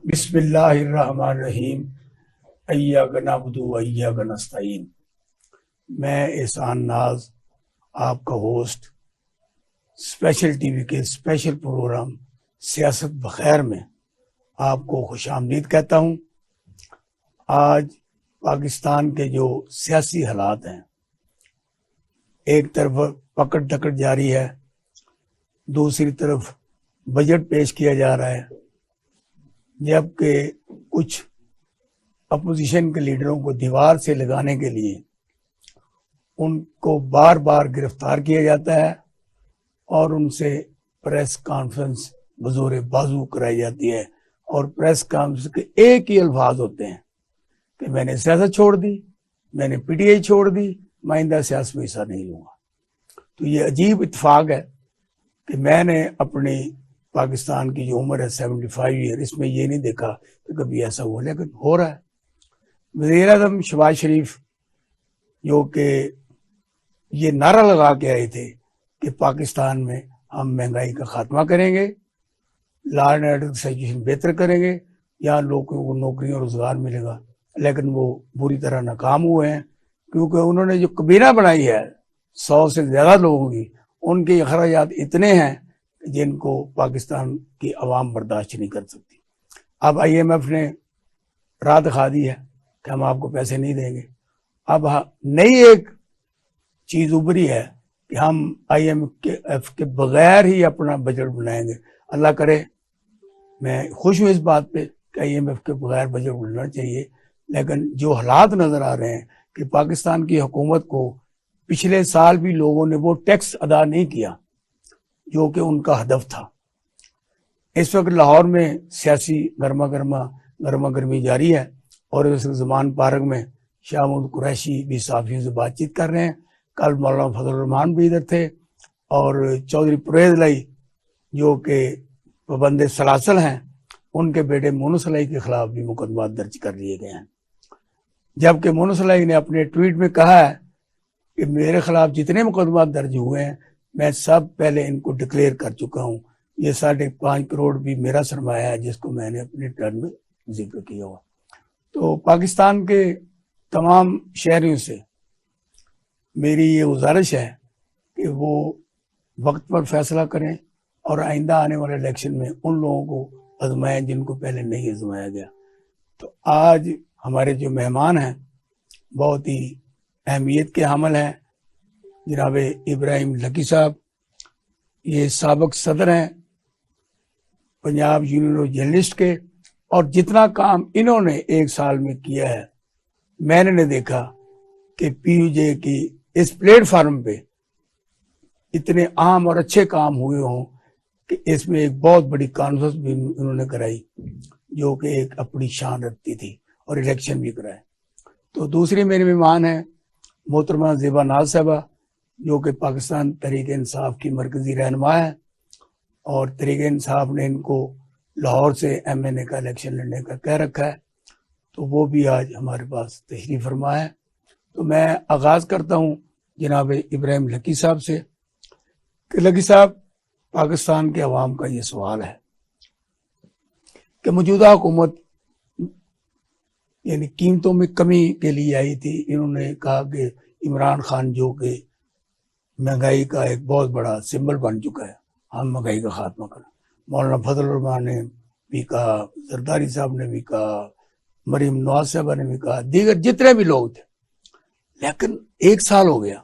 बिस्मिल्लाहिर्रहमानिर्रहीम। इय्याका नअबुदु व इय्याका नस्तईन। मैं एहसान नाज, आपका होस्ट, स्पेशल टीवी के स्पेशल प्रोग्राम सियासत बखैर में आपको खुशामदीद कहता हूँ। आज पाकिस्तान के जो सियासी हालात हैं, एक तरफ पकड़ धकड़ जारी है, दूसरी तरफ बजट पेश किया जा रहा है, जबकि कुछ अपोजिशन के लीडरों को दीवार से लगाने के लिए उनको बार बार गिरफ्तार किया जाता है और उनसे प्रेस कॉन्फ्रेंस बज़ोर बाजू कराई जाती है। और प्रेस कॉन्फ्रेंस के एक ही अल्फाज होते हैं कि मैंने सियासत छोड़ दी, मैंने पीटीआई छोड़ दी, मैं आइंदा सियासत में हिस्सा नहीं लूँगा। तो ये अजीब इत्तेफाक है कि मैंने अपनी पाकिस्तान की जो उम्र है 75 ईयर, इसमें ये नहीं देखा कि कभी ऐसा हुआ, लेकिन हो रहा है। वज़ीर आज़म शहबाज शरीफ जो कि ये नारा लगा के आए थे कि पाकिस्तान में हम महंगाई का खात्मा करेंगे, लॉ एंड ऑर्डर की सिचुएशन बेहतर करेंगे, यहाँ लोगों को नौकरी और रोजगार मिलेगा, लेकिन वो बुरी तरह नाकाम हुए हैं, क्योंकि उन्होंने जो कबीना बनाई है 100 से ज़्यादा लोगों की, उनके अखराजात इतने हैं जिनको पाकिस्तान की आवाम बर्दाश्त नहीं कर सकती। अब IMF ने राह दिखा दी है कि हम आपको पैसे नहीं देंगे। अब नई एक चीज उभरी है कि हम IMF के बगैर ही अपना बजट बनाएंगे। अल्लाह करे, मैं खुश हूँ इस बात पे कि IMF के बगैर बजट बनना चाहिए, लेकिन जो हालात नजर आ रहे हैं कि पाकिस्तान की हुकूमत को पिछले साल भी लोगों ने वो टैक्स अदा नहीं किया जो कि उनका हदफ था। इस वक्त लाहौर में सियासी गर्मा गर्मी जारी है और इस जमान पार्क में शाह महमूद कुरैशी भी साफियों से बातचीत कर रहे हैं। कल मौलाना फजल रहमान भी इधर थे और चौधरी परवेज लाई जो कि पाबंद सलासल हैं, उनके बेटे मोनू सलाई के खिलाफ भी मुकदमा दर्ज कर लिए गए हैं। जबकि मोनू सलाई ने अपने ट्वीट में कहा है कि मेरे खिलाफ जितने मुकदमा दर्ज हुए हैं मैं सब पहले इनको डिक्लेयर कर चुका हूँ। ये 5.5 करोड़ भी मेरा सरमाया है जिसको मैंने अपने टर्न में जिक्र किया हुआ। तो पाकिस्तान के तमाम शहरियों से मेरी ये गुजारिश है कि वो वक्त पर फैसला करें और आइंदा आने वाले इलेक्शन में उन लोगों को आजमाएं जिनको पहले नहीं आजमाया गया। तो आज हमारे जो मेहमान हैं बहुत ही अहमियत के हामिल हैं। जनाब इब्राहिम लकी साहब, ये साबिक सदर हैं पंजाब यूनियन ऑफ जर्नलिस्ट के, और जितना काम इन्होंने एक साल में किया है, मैंने नहीं देखा कि PUJ की इस प्लेटफॉर्म पे इतने आम और अच्छे काम हुए हों कि इसमें एक बहुत बड़ी कॉन्फ्रेंस भी उन्होंने कराई जो कि एक अपनी शान रखती थी, और इलेक्शन भी कराए। तो दूसरे मेरे मेहमान हैं मोहतरमा ज़ेबा नाज साहबा जो कि पाकिस्तान तहरीक इंसाफ की मरकजी रहनुमा है, और तहरीक इंसाफ ने इनको लाहौर से MNA का इलेक्शन लड़ने का कह रखा है, तो वो भी आज हमारे पास तशरीफ फरमा है। तो मैं आगाज़ करता हूँ जनाब इब्राहिम लकी साहब से कि लकी साहब, पाकिस्तान के अवाम का ये सवाल है कि मौजूदा हुकूमत यानी कीमतों में कमी के लिए आई थी। इन्होंने कहा कि इमरान खान जो कि महंगाई का एक बहुत बड़ा सिंबल बन चुका है, हम महंगाई का खात्मा करें। मौलाना फजल रहमान ने भी कहा, जरदारी साहब ने भी कहा, मरीम नवाज साहबा ने भी कहा, दीगर जितने भी लोग थे। लेकिन एक साल हो गया,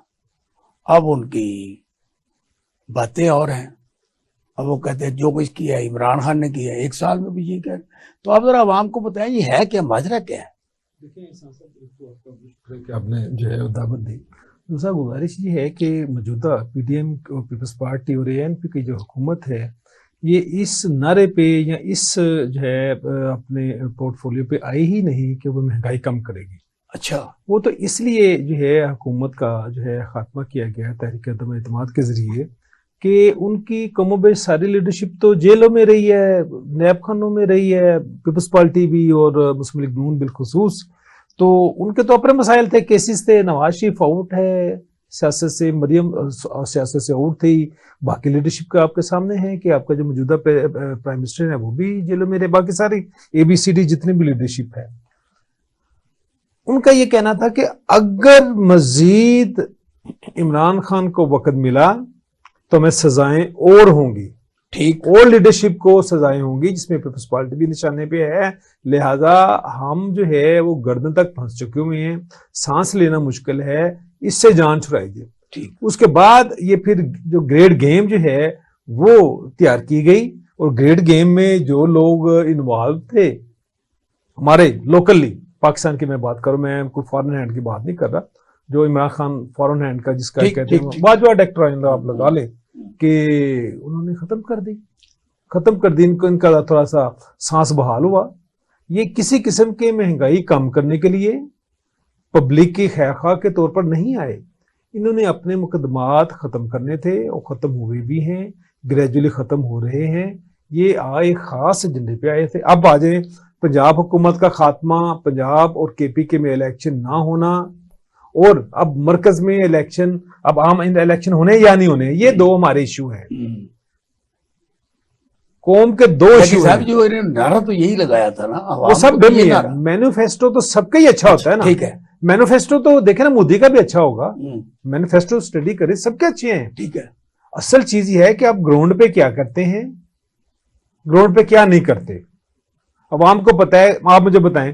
अब उनकी बातें और हैं। अब वो कहते हैं जो कुछ किया है इमरान खान ने किया, एक साल में भी ये कह। तो आप जरा आवाम को बताएं ये है क्या, माजरा क्या है? देखिए, आपने जो है दावत दी। दूसरा गुजारिश ये है कि मौजूदा PDM पीपल्स पार्टी और ANP की जो हुकूमत है, ये इस नारे पे या इस जो है अपने पोर्टफोलियो पे आई ही नहीं कि वो महंगाई कम करेगी। अच्छा, वो तो इसलिए जो है हुकूमत का जो है खात्मा किया गया है तहरीक अदम एतमाद के जरिए कि उनकी कमोबेश सारी लीडरशिप तो जेलों में रही है, नैब खानों में रही है, पीपल्स पार्टी भी और मुस्लिम लीग नून बिलखुसूस। तो उनके तो अपने मसाइल थे, केसेस थे, नवाज शरीफ आउट है, सियासत से, मरियम सियासत से आउट थी, बाकी लीडरशिप का आपके सामने है कि आपका जो मौजूदा प्राइम मिनिस्टर है वो भी जेलों में रहे, बाकी सारी ABCD जितनी भी लीडरशिप है। उनका ये कहना था कि अगर मजीद इमरान खान को वक्त मिला तो मैं सजाएं और होंगी, ठीक, और लीडरशिप को सजाएं होंगी, जिसमें पीपल्स पार्टी भी निशाने पे है। लिहाजा हम जो है वो गर्दन तक फंस चुके हुए हैं, सांस लेना मुश्किल है, इससे जान छुड़ाइए। ठीक, उसके बाद ये फिर जो ग्रेड गेम जो है वो तैयार की गई, और ग्रेड गेम में जो लोग इन्वॉल्व थे हमारे लोकली, पाकिस्तान की मैं बात करूं, मैं कोई फॉरेन हैंड की बात नहीं कर रहा, जो इमरान खान फॉरेन हैंड का जिसका ठीक, कहते ठीक, हैं ठीक। बाजवा डायरेक्टर आप लगा ले, कि उन्होंने खत्म कर दी इनको, इनका थोड़ा सा सांस बहाल हुआ। ये किसी किस्म के महंगाई कम करने के लिए पब्लिक की खैरखा के तौर पर नहीं आए, इन्होंने अपने मुकदमात खत्म करने थे और खत्म हुए भी हैं, ग्रेजुअली खत्म हो रहे हैं। ये आए खास एजेंडे पे आए थे। अब आ जाए पंजाब हुकूमत का खात्मा, पंजाब और KPK में इलेक्शन ना होना, और अब मरकज में इलेक्शन, अब आम इलेक्शन होने या नहीं होने, ये दो हमारे इशू हैं, कौम के दो इशू हैं। जो इन्होंने नारा तो यही लगाया था ना, वो सब डमी है। मैनिफेस्टो तो सबका ही अच्छा होता है ना, ठीक है, मैनिफेस्टो तो देखे ना, मोदी का भी अच्छा होगा, मैनिफेस्टो स्टडी करे, सबके अच्छे हैं। ठीक है, असल चीज ये है कि आप ग्राउंड पे क्या करते हैं, ग्राउंड पे क्या नहीं करते। अवाम को पता है, आप मुझे बताएं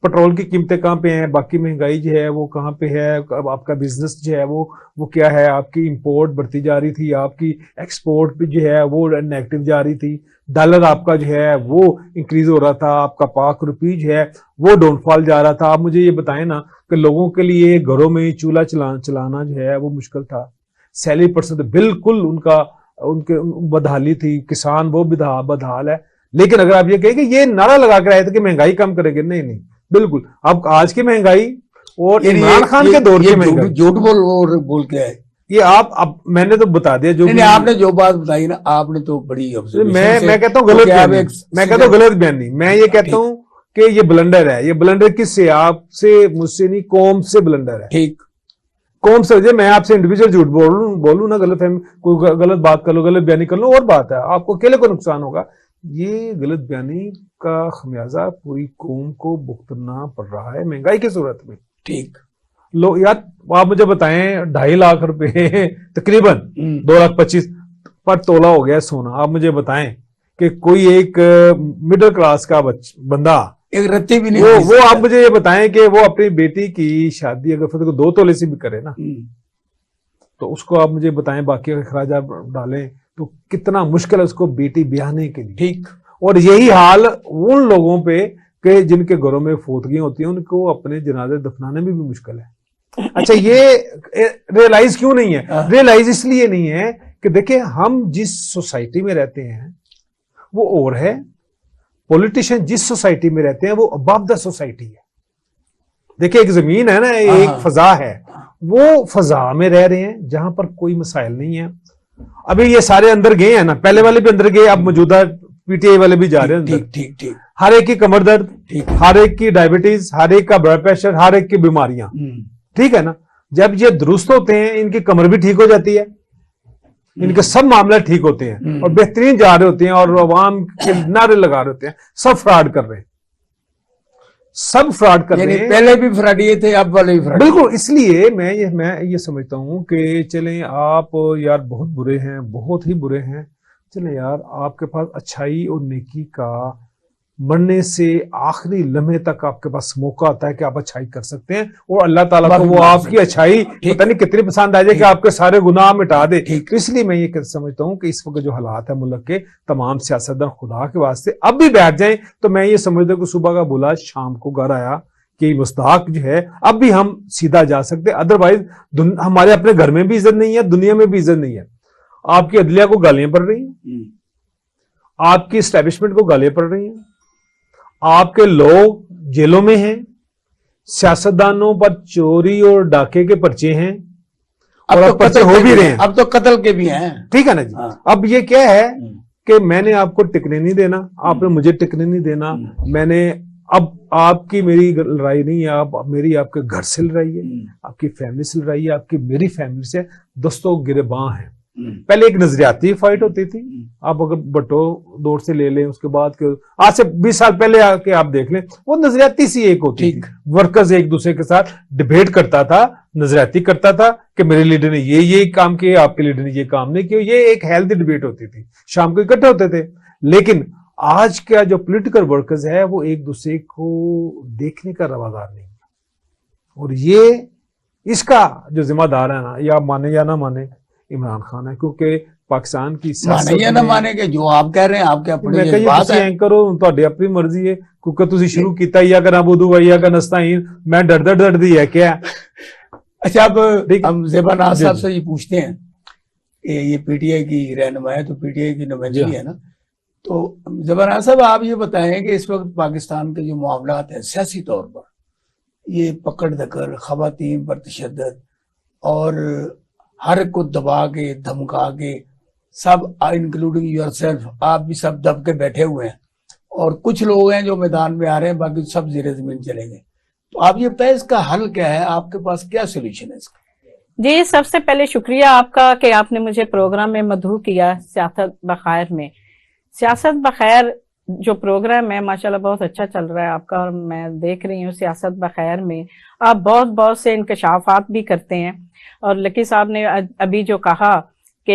पेट्रोल की कीमतें कहाँ पे हैं, बाकी महंगाई जो है वो कहाँ पे है, अब आपका बिजनेस जो है वो क्या है, आपकी इंपोर्ट बढ़ती जा रही थी, आपकी एक्सपोर्ट भी जो है वो नेगेटिव जा रही थी, डॉलर आपका जो है वो इंक्रीज हो रहा था, आपका पाक रुपी जो है वो डाउनफॉल जा रहा था। आप मुझे ये बताएं ना कि लोगों के लिए घरों में चूल्हा चलाना जो है वो मुश्किल था, सैलरी परसेंट बिल्कुल उनके बदहाली थी, किसान वो बदहाल है। लेकिन अगर आप ये कहें कि ये नारा लगा कर आए थे कि महंगाई कम करेंगे, नहीं, बिल्कुल। अब आज की महंगाई और इमरान खान के दौर की महंगाई, झूठ बोल के आए ये आप, अब मैंने तो बता दिया जो नहीं, आपने जो बात बताई ना, आपने तो बड़ी मैं कहता हूँ गलत बयानी, मैं कहता हूँ गलत बयानी, मैं ये कहता हूँ कि ये ब्लंडर है। ये ब्लंडर किससे? आपसे, मुझसे नहीं, कौम से ब्लंडर है। ठीक, कौम से, मैं आपसे इंडिविजुअल झूठ बोलूं ना, गलत है, कोई गलत बात कर लो, गलत बयानी कर लो और बात है, आपको अकेले को नुकसान होगा। ये गलत बयानी का खमियाजा पूरी कौम को भुगतना पड़ रहा है महंगाई की सूरत में। ठीक, लो यार, आप मुझे बताएं 2.5 लाख रुपए तकरीबन 2,25,000 पर तोला हो गया सोना। आप मुझे बताएं कि कोई एक मिडिल क्लास का बंदा एक रत्ती भी नहीं, वो आप मुझे ये बताएं कि वो अपनी बेटी की शादी अगर फिर 2 तोले से भी करे ना, तो उसको आप मुझे बताएं बाकी अखराजात डालें तो कितना मुश्किल है उसको बेटी ब्याहने के लिए। ठीक, और यही हाल उन लोगों पे कि जिनके घरों में फौतगियां होती हैं, उनको अपने जनाजे दफनाने में भी मुश्किल है। अच्छा, ये रियलाइज क्यों नहीं है? रियलाइज इसलिए नहीं है कि देखिए, हम जिस सोसाइटी में रहते हैं वो और है, पॉलिटिशियन जिस सोसाइटी में रहते हैं वो अबव द सोसाइटी है। देखिए, एक जमीन है ना, एक फजा है, वो फजा में रह रहे हैं जहां पर कोई मसाइल नहीं है। अभी ये सारे अंदर गए हैं ना, पहले वाले भी अंदर गए, अब मौजूदा PTI वाले भी जा रहे हैं अंदर। ठीक, ठीक, हर एक की कमर दर्द, हर एक की डायबिटीज, हर एक का ब्लड प्रेशर, हर एक की बीमारियां, ठीक है ना। जब ये दुरुस्त होते हैं, इनकी कमर भी ठीक हो जाती है, इनके सब मामले ठीक होते हैं और बेहतरीन जा रहे होते हैं और अवाम के नारे लगा रहे होते हैं। सब फ्रॉड कर रहे हैं, सब फ्रॉड कर रहे हैं। पहले भी फ्रॉडिये थे, अब वाले भी फ्रॉड। बिल्कुल, इसलिए मैं ये समझता हूं कि चलें, आप यार बहुत बुरे हैं, बहुत ही बुरे हैं, चलें यार, आपके पास अच्छाई और नेकी का मरने से आखिरी लम्हे तक आपके पास मौका आता है कि आप अच्छाई कर सकते हैं, और अल्लाह ताला को वो आपकी अच्छाई पता नहीं कितनी पसंद आ जाए कि आपके सारे गुनाह मिटा दे। तो इसलिए मैं ये समझता हूं कि इस वक्त जो हालात है मुल्क के, तमाम सियासतदान खुदा के वास्ते अब भी बैठ जाएं तो मैं ये समझता हूं कि सुबह का बुला शाम को घर आया कि मुस्ताक जो है अब भी हम सीधा जा सकते, अदरवाइज हमारे अपने घर में भी इज्जत नहीं है, दुनिया में भी इज्जत नहीं है। आपकी अदलिया को गालियां पड़ रही हैं, आपकी एस्टैब्लिशमेंट को गालियां पड़ रही हैं, आपके लोग जेलों में हैं, सियासतदानों पर चोरी और डाके के पर्चे हैं, और अब पर्चे हो भी रहे हैं, अब तो कत्ल के भी हैं, ठीक है ना जी। अब ये क्या है कि मैंने आपको टिकने नहीं देना, आपने मुझे टिकने नहीं देना, मैंने अब आपकी मेरी लड़ाई नहीं है, आप मेरी आपके घर से लड़ाई है, आपकी फैमिली से लड़ाई है, आपकी मेरी फैमिली से दोस्तों गिरबां है। पहले एक नजरियाती फाइट होती थी, आप अगर भट्टो दौर से ले लें, उसके बाद के आज से 20 साल पहले आके आप देख लें, वो नजरियाती सी एक होती थी। वर्कर्स एक दूसरे के साथ डिबेट करता था, नजरियाती करता था कि मेरे लीडर ने ये काम किया, आपके लीडर ने ये काम नहीं किया। ये एक हेल्दी डिबेट होती थी, शाम को इकट्ठे होते थे। लेकिन आज का जो पॉलिटिकल वर्कर्स है वो एक दूसरे को देखने का रवादार नहीं है, और ये इसका जो जिम्मेदार है ना, ये आप माने या ना माने, इमरान खान है। क्योंकि पाकिस्तान की माने या ना माने के जो आप कह रहे हैं आपके अपने बात है, एंकर हो ਤੁਹਾਡੀ अपनी मर्जी है, क्योंकि ਤੁਸੀਂ शुरू किया या का नबूदु या का नस्ताइन, मैं डर दी है क्या। अच्छा, अब हम ज़ेबा नाज़ साहब से ये पूछते हैं, ये पीटीआई की रहनुमा है, तो पीटीआई की नुमाइंदगी है ना, तो ज़ेबा नाज़ साहब आप ये बताएं कि इस वक्त पाकिस्तान के जो मामलात हैं सियासी तौर पर, ये पकड़ धकड़, खवातीन पर तशद्दुद और हर एक को दबा के धमका के, सब इंक्लूडिंग योरसेल्फ, आप भी सब दब के बैठे हुए हैं, और कुछ लोग हैं जो मैदान में आ रहे हैं, बाकी सब ज़ेरे ज़मीन चले गए। तो आप ये बताएं इसका हल क्या है, आपके पास क्या सोल्यूशन है इसका? जी, सबसे पहले शुक्रिया आपका कि आपने मुझे प्रोग्राम में मदऊ किया सियासत बखैर में। सियासत बखैर जो प्रोग्राम है माशाल्लाह बहुत अच्छा चल रहा है आपका, और मैं देख रही हूँ सियासत बखैर में आप बहुत से इंकशाफात भी करते हैं। और लकी साहब ने अभी जो कहा कि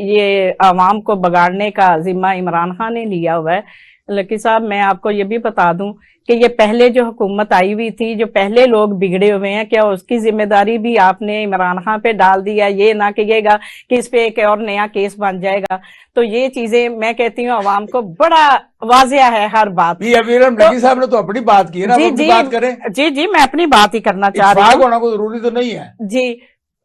ये आवाम को बिगाड़ने का जिम्मा इमरान खान ने लिया हुआ है, लकी साहब मैं आपको ये भी बता दूं कि ये पहले जो हुकूमत आई हुई थी, जो पहले लोग बिगड़े हुए हैं, क्या उसकी जिम्मेदारी भी आपने इमरान खान पे डाल दिया? ये ना कहिएगा कि इस पे एक और नया केस बन जाएगा। तो ये चीजें मैं कहती हूँ आवाम को बड़ा वाजिया है हर बात। लकी साहब ने तो अपनी बात की है ना, जी बात करें। जी मैं अपनी बात ही करना चाह रही हूँ। होना कोई जरूरी तो नहीं है जी,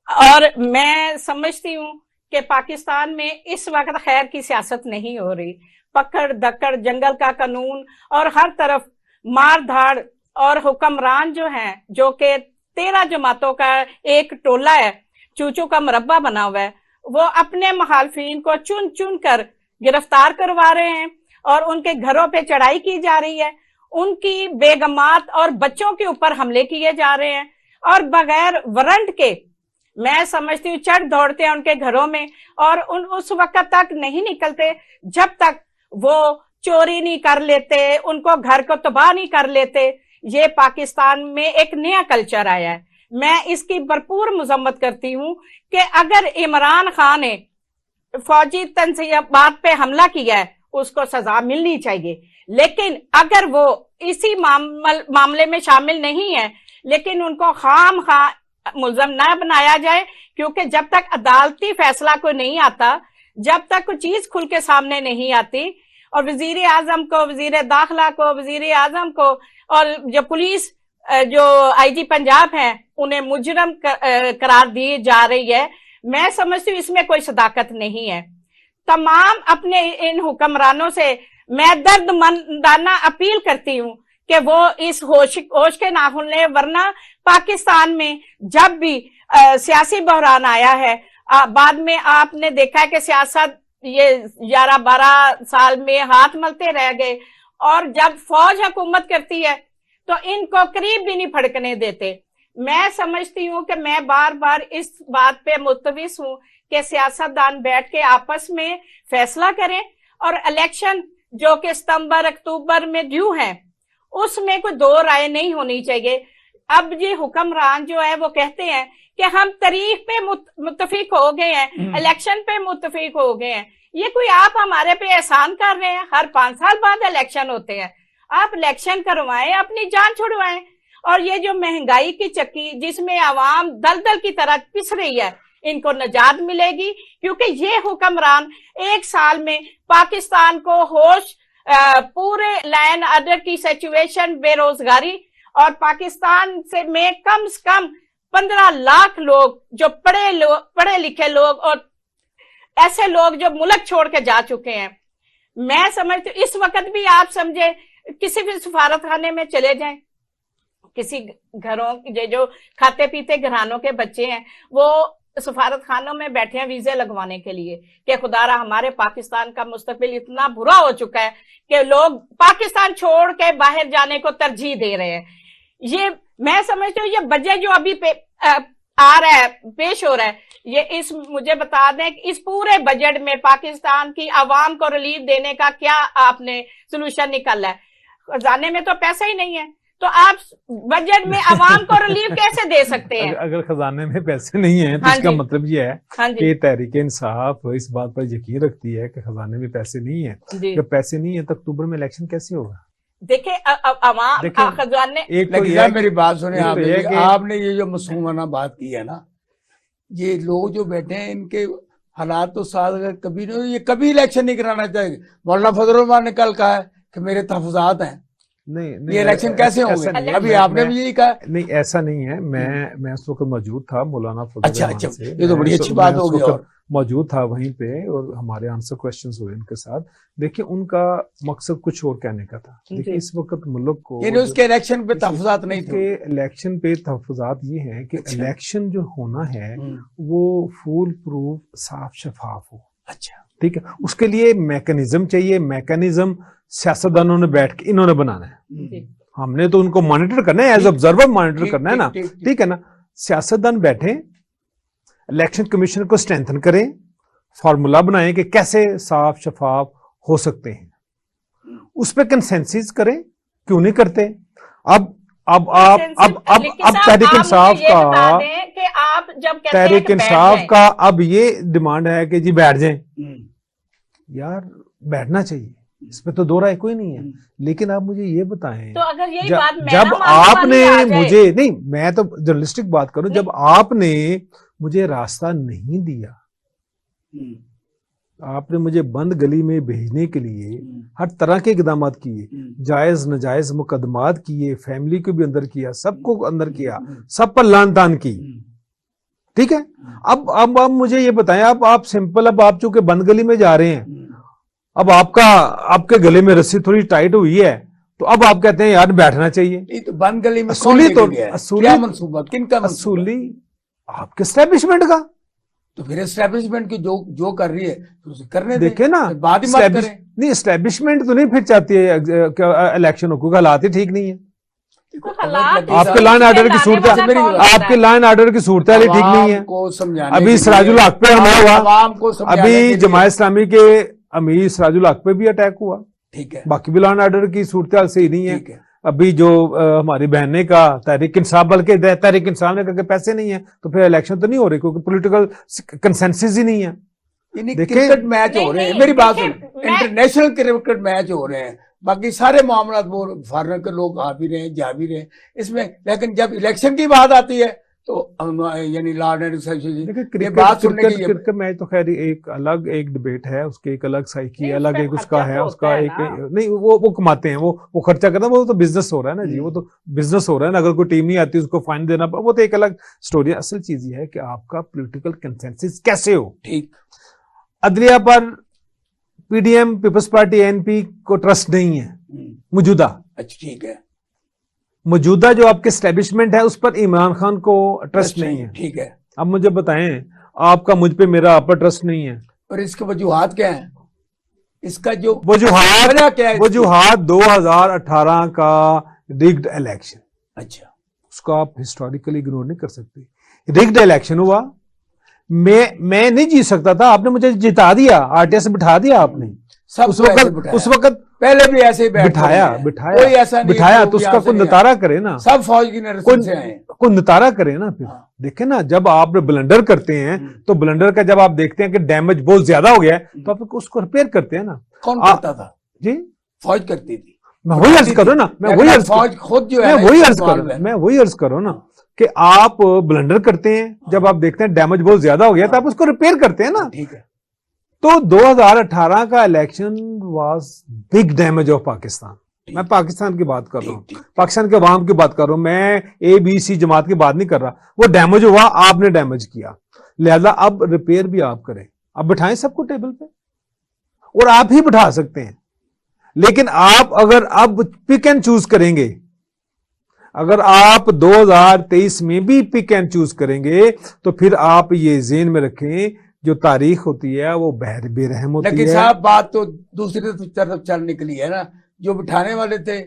और मैं समझती हूँ कि पाकिस्तान में इस वक्त खैर की सियासत नहीं हो रही। पकड़ दकड़, जंगल का कानून और हर तरफ मार धाड़, और हुक्मरान जो हैं, जो कि 13 जमातों का एक टोला है, चूचू का मुरब्बा बना हुआ है, वो अपने मुखालफिन को चुन चुन कर गिरफ्तार करवा रहे हैं और उनके घरों पे चढ़ाई की जा रही है, उनकी बेगमात और बच्चों के ऊपर हमले किए जा रहे हैं, और बगैर वारंट के मैं समझती हूँ चढ़ दौड़ते हैं उनके घरों में, और उस वक्त तक नहीं निकलते जब तक वो चोरी नहीं कर लेते, उनको घर को तबाह नहीं कर लेते। ये पाकिस्तान में एक नया कल्चर आया है। मैं इसकी भरपूर मजम्मत करती हूँ कि अगर इमरान खान ने फौजी तंजीमात पे हमला किया है उसको सजा मिलनी चाहिए, लेकिन अगर वो इसी मामले में शामिल नहीं है, लेकिन उनको खाम खा मुल्ज़म ना बनाया जाए, क्योंकि जब तक अदालती फैसला को नहीं आता, जब तक कोई चीज खुल के सामने नहीं आती, और वजीर आजम को, वजीर दाखिला को, वजीर आजम को, और जो पुलिस जो आईजी पंजाब है उन्हें मुजरम करार दी जा रही है, मैं समझती हूँ इसमें कोई सदाकत नहीं है। तमाम अपने इन हुक्मरानों से मैं दर्दमंदाना अपील करती हूँ कि वो इस होश के नाखुन लें, वरना पाकिस्तान में जब भी सियासी बहरान आया है, बाद में आपने देखा है कि सियासत ये 11-12 साल में हाथ मलते रह गए, और जब फौज हुकूमत करती है तो इनको करीब भी नहीं फड़कने देते। मैं समझती हूँ कि मैं बार बार इस बात पे मुत्तविस हूँ कि सियासतदान बैठ के आपस में फैसला करें, और इलेक्शन जो कि सितंबर अक्टूबर में ड्यू है उसमें कोई दो राय नहीं होनी चाहिए। अब ये हुक्मरान जो है वो कहते हैं कि हम तारीख पे मुत्तफिक हो गए हैं, इलेक्शन पे मुत्तफिक हो गए हैं। ये कोई आप हमारे पे एहसान कर रहे हैं? हर 5 साल बाद इलेक्शन होते हैं, आप इलेक्शन करवाएं, अपनी जान छुड़वाएं। और ये जो महंगाई की चक्की जिसमें आवाम दलदल की तरह पिस रही है, इनको निजात मिलेगी, क्योंकि ये हुक्मरान 1 साल में पाकिस्तान को होश, पूरे लाइन ऑर्डर की सिचुएशन, बेरोजगारी, और पाकिस्तान में कम से कम 15 लाख लोग जो पढ़े लिखे लोग और ऐसे लोग जो मुल्क छोड़ के जा चुके हैं। मैं समझती हूँ इस वक्त भी आप समझे किसी भी सफारत खाने में चले जाएं, किसी घरों जो खाते पीते घरानों के बच्चे हैं वो सफारत खानों में बैठे हैं वीजे लगवाने के लिए कि खुदारा हमारे पाकिस्तान का मुस्तकबिल इतना बुरा हो चुका है कि लोग पाकिस्तान छोड़ के बाहर जाने को तरजीह दे रहे हैं। ये मैं समझती हूँ ये बजट जो अभी आ रहा है, पेश हो रहा है, ये मुझे बता दें कि इस पूरे बजट में पाकिस्तान की आवाम को रिलीफ देने का क्या आपने सोल्यूशन निकाला है? खजाने में तो पैसा ही नहीं है, तो आप बजट में आवाम को रिलीफ कैसे दे सकते हैं? अगर खजाने में पैसे नहीं है तो हाँ इसका जी। मतलब ये है हाँ जी कि तहरीक इंसाफ इस बात पर यकीन रखती है कि खजाने में पैसे नहीं है। जी। जब पैसे नहीं है तो अक्टूबर में इलेक्शन कैसे होगा? देखिए आवाम देखिए, खजाने एक तो लेकिन ये साहब मेरी बात सुने, एक तो ये कि- आपने ये जो मासूमाना बात की है ना, ये लोग जो बैठे हैं इनके हालात तो साथ अगर कभी नहीं, ये कभी इलेक्शन नहीं कराना चाहिए। मौलाना फजल रहमान ने कल कहा है कि मेरे तहफुजात हैं, नहीं ये इलेक्शन कैसे ऐसा होंगे? नहीं है। अभी आपने भी यही कहा। नहीं, ऐसा नहीं है। मैं उस वक्त मौजूद था मौलाना फजल अच्छा, रहमान अच्छा, से। ये तो बड़ी मैं अच्छी उस- बात मैं उस होगी। वक्त और मौजूद था वहीं पे और हमारे आंसर क्वेश्चंस हुए उनके साथ। देखिए, उनका मकसद कुछ और कहने का था। देखिए, जी। इस वक्त मुल्क को यानी उसके इलेक्शन पे तहफुजात नहीं थे। उसके इलेक्शन पे तहफुजात ये हैं कि अच्छा। इलेक्शन जो होना है हम्म। वो फूल प्रूफ, साफ शफाफ हो। अच्छा, ठीक है, उसके लिए मैकेनिज्म चाहिए। मैकेनिज्म सियासतदानों ने बैठ के इन्होंने बनाना है। जी। हमने तो उनको मॉनिटर करना है, एज ठीक- ऑब्जर्वर मॉनिटर ठीक- करना है ना। ठीक- ठीक- ठीक है ना, सियासतदान बैठे, इलेक्शन कमीशन को स्ट्रेंथन करें, फार्मूला बनाएं कि कैसे साफ शफाफ हो सकते हैं, उस पर कंसेंसस करें। क्यों नहीं करते? अब तहरीक इंसाफ का कि आप जब कहते हैं तहरीक कि बैठ इंसाफ जाएं। का अब ये डिमांड है कि जी बैठ जाएं। हम्म। यार बैठना चाहिए, इस पे तो दो राय कोई नहीं है। लेकिन आप मुझे ये बताएं, तो अगर यही जब बात मैं जब ना मानने आपने वाली आ जाए- मुझे नहीं, मैं तो जर्नलिस्टिक बात करूं, नहीं। जब आपने मुझे रास्ता नहीं दिया, हम्म। आपने मुझे बंद गली में भेजने के लिए हम्म। हर तरह के इकदाम किए, हम्म। जायज नजायज मुकदमात किए, फैमिली को भी अंदर किया, सबको अंदर किया, हम्म। सब पर लान तान की। हम्म। ठीक है, अब मुझे ये बताएं, आप सिंपल, अब आप चूंकि बंद गली में जा रहे हैं, हम्म। अब आपके गले में रस्सी थोड़ी टाइट हुई है, तो अब आप कहते हैं यार बैठना चाहिए। नहीं तो बंद गली में असूली कौन लेके तौर- गया है? असूली- क्या मनसूबा, किनका मनसूबा? असूली आपके एस्टेब्लिशमेंट का। तो फिर एस्टेब्लिशमेंट की जो कर रही है तो उसे करने दें। देखे ना, फिर बाद ही बात करें। नहीं, एस्टेब्लिशमेंट तो नहीं फिर चाहती है इलेक्शन को, हालात ही ठीक नहीं है। तो हालात आपके लाइन ऑर्डर की सूरत, लाने वाला कौन होता है? आपके लाइन ऑर्डर की सूरत ठीक नहीं है। को समझाने अभी के लिए- सिराजुल हक पे हमला हुआ, आवाम को समझाने के अभी लिए- जमात इस्लामी के अमीर सिराजुल हक पे भी अटैक हुआ। ठीक है, बाकी भी लाइन ऑर्डर की सूरत हाल सही नहीं है। ठीक है। अभी जो हमारी बहने का तहरीक इंसाफ, बल्कि तहरीक इंसाफ ने कहा कि पैसे नहीं है, तो फिर इलेक्शन तो नहीं हो रही, क्योंकि पॉलिटिकल कंसेंसस ही नहीं है। यानी देखें- क्रिकेट मैच हो रहे हैं, नहीं, मेरी बात देखिए, सुन, मैं- इंटरनेशनल क्रिकेट मैच हो रहे हैं, बाकी सारे मामला वो फॉरेन के लोग आ भी रहे हैं, जा भी रहे हैं इसमें। लेकिन जब इलेक्शन की बात आती है तो यानी लॉर्ड एंड देखिए, ये बात सुनने की क्रिकेट मैच तो खैर एक अलग एक डिबेट है, उसके एक अलग साइकी नहीं, अलग उसका एक उसका खर्चा है, तो उसका होता है एक ना। नहीं, वो कमाते हैं, वो खर्चा करना, वो तो बिजनेस हो रहा है ना जी, वो तो बिजनेस हो रहा है ना। अगर कोई टीम नहीं आती उसको फाइन देना, वो तो एक अलग स्टोरी है। असल चीज ये है कि आपका पॉलिटिकल कंसेंसस कैसे हो। ठीक। अदलिया पर पीडीएम, पीपल्स पार्टी, एनपी को ट्रस्ट नहीं है मौजूदा। अच्छा, ठीक है, मौजूदा जो आपके एस्टेब्लिशमेंट है उस पर इमरान खान को ट्रस्ट नहीं है। ठीक है। अब मुझे बताएं, आपका मुझ पे, मेरा आप पर ट्रस्ट नहीं है। और इसके वजूहात क्या है? इसका जो वजूहात वजह क्या है इसकी? वजूहात 2018 का रिग्ड इलेक्शन, अच्छा, उसको आप हिस्टोरिकली इग्नोर नहीं कर सकते। रिग्ड इलेक्शन हुआ, मैं नहीं जीत सकता था, आपने मुझे जिता दिया, आरटीएस से बिठा दिया आपने। सब उस वक्त पहले भी ऐसे ही बिठाया कोई ऐसा नहीं बिठाया, है तो कि उसका यहाँ से कोई नहीं नतारा करे ना, आए। सब फौज की नरसिंह से आए। कोई नतारा करे ना। फिर हाँ। देखे ना, जब आप ब्लंडर करते हैं तो ब्लंडर का जब आप देखते हैं कि डैमेज बहुत ज्यादा हो गया है, तो आप उसको रिपेयर करते हैं ना। कौन करता था? जी, फौज करती थी। मैं वही अर्ज करो ना, मैं वही अर्ज फौज खुद जो है मैं वही अर्ज करो, मैं वही अर्ज करो ना कि आप ब्लंडर करते हैं, जब आप देखते हैं डैमेज बहुत ज्यादा हो गया तो आप उसको रिपेयर करते हैं ना। ठीक है। तो 2018 का election was big damage of Pakistan. मैं पाकिस्तान की बात कर रहा हूँ, पाकिस्तान के अवाम की बात कर रहा हूँ, मैं ABC जमात की बात नहीं कर रहा। वो डैमेज हुआ, आपने डैमेज किया, लिहाजा अब रिपेयर भी आप करें। अब बिठाएं सबको टेबल पे, और आप ही बिठा सकते हैं। लेकिन आप अगर अब पिक एंड चूज करेंगे, अगर आप 2023 में भी पिक एंड चूज करेंगे तो फिर आप ये ज़हन में रखें, जो तारीख होती है वो बेरहम होती लेकिन है। साहब बात तो दूसरी तरफ चल निकली है ना, जो बिठाने वाले थे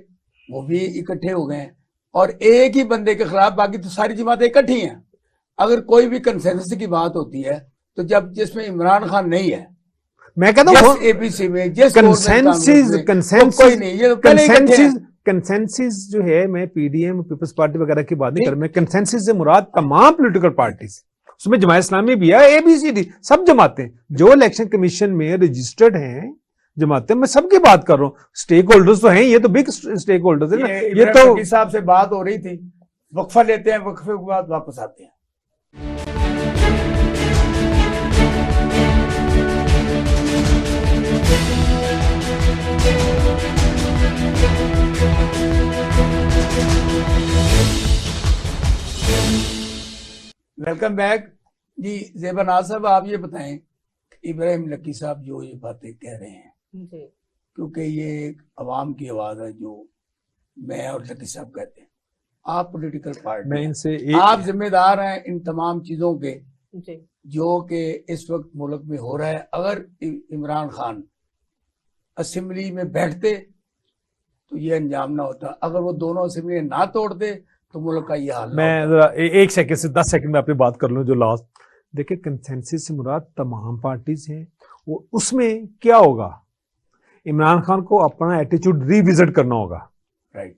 वो भी इकट्ठे हो गए हैं और एक ही बंदे के खिलाफ बाकी तो सारी जमातें इकट्ठी हैं। अगर कोई भी कंसेंसस की बात होती है तो जब जिसमें इमरान खान नहीं है, मैं कहता हूँ एपीसी में जिस कंसेंसस जो है, मैं पीडीएम पीपल्स पार्टी वगैरह की बात नहीं कर रहा, मैं कंसेंसस से मुराद तमाम पॉलिटिकल पार्टीज, उसमें जमात इस्लामी भी है, एबीसीडी सब जमातें जो इलेक्शन कमीशन में रजिस्टर्ड हैं जमातें, मैं सबकी बात कर रहा हूँ। स्टेक होल्डर्स तो हैं, ये तो बिग स्टेक होल्डर्स है ना। ये तो साहब से बात हो रही थी, वक्फा लेते हैं, वक्फे के बाद वापस आते हैं। वेलकम बैक जी। ज़ेबा नाज साहब, आप ये बताएं इब्राहिम लक्की साहब जो ये बातें कह रहे हैं जी, क्योंकि ये एक अवाम की आवाज है जो मैं और लकी साहब कहते हैं। आप पॉलिटिकल पार्टी, मैं इनसे आप जिम्मेदार हैं इन तमाम चीजों के जी, जो कि इस वक्त मुल्क में हो रहा है। अगर इमरान खान असेंबली में बैठते तो ये अंजाम ना होता, अगर वो दोनों असेंबली ना तोड़ते तो मुल्क का ये हाल ना मैं होता। जरा एक सेकंड से 10 सेकंड में अपनी बात कर लूं। जो लास्ट देखिए, कंसेंसस से मुराद तमाम पार्टीज हैं, वो उसमें क्या होगा, इमरान खान को अपना एटीट्यूड रिविजिट करना होगा। राइट,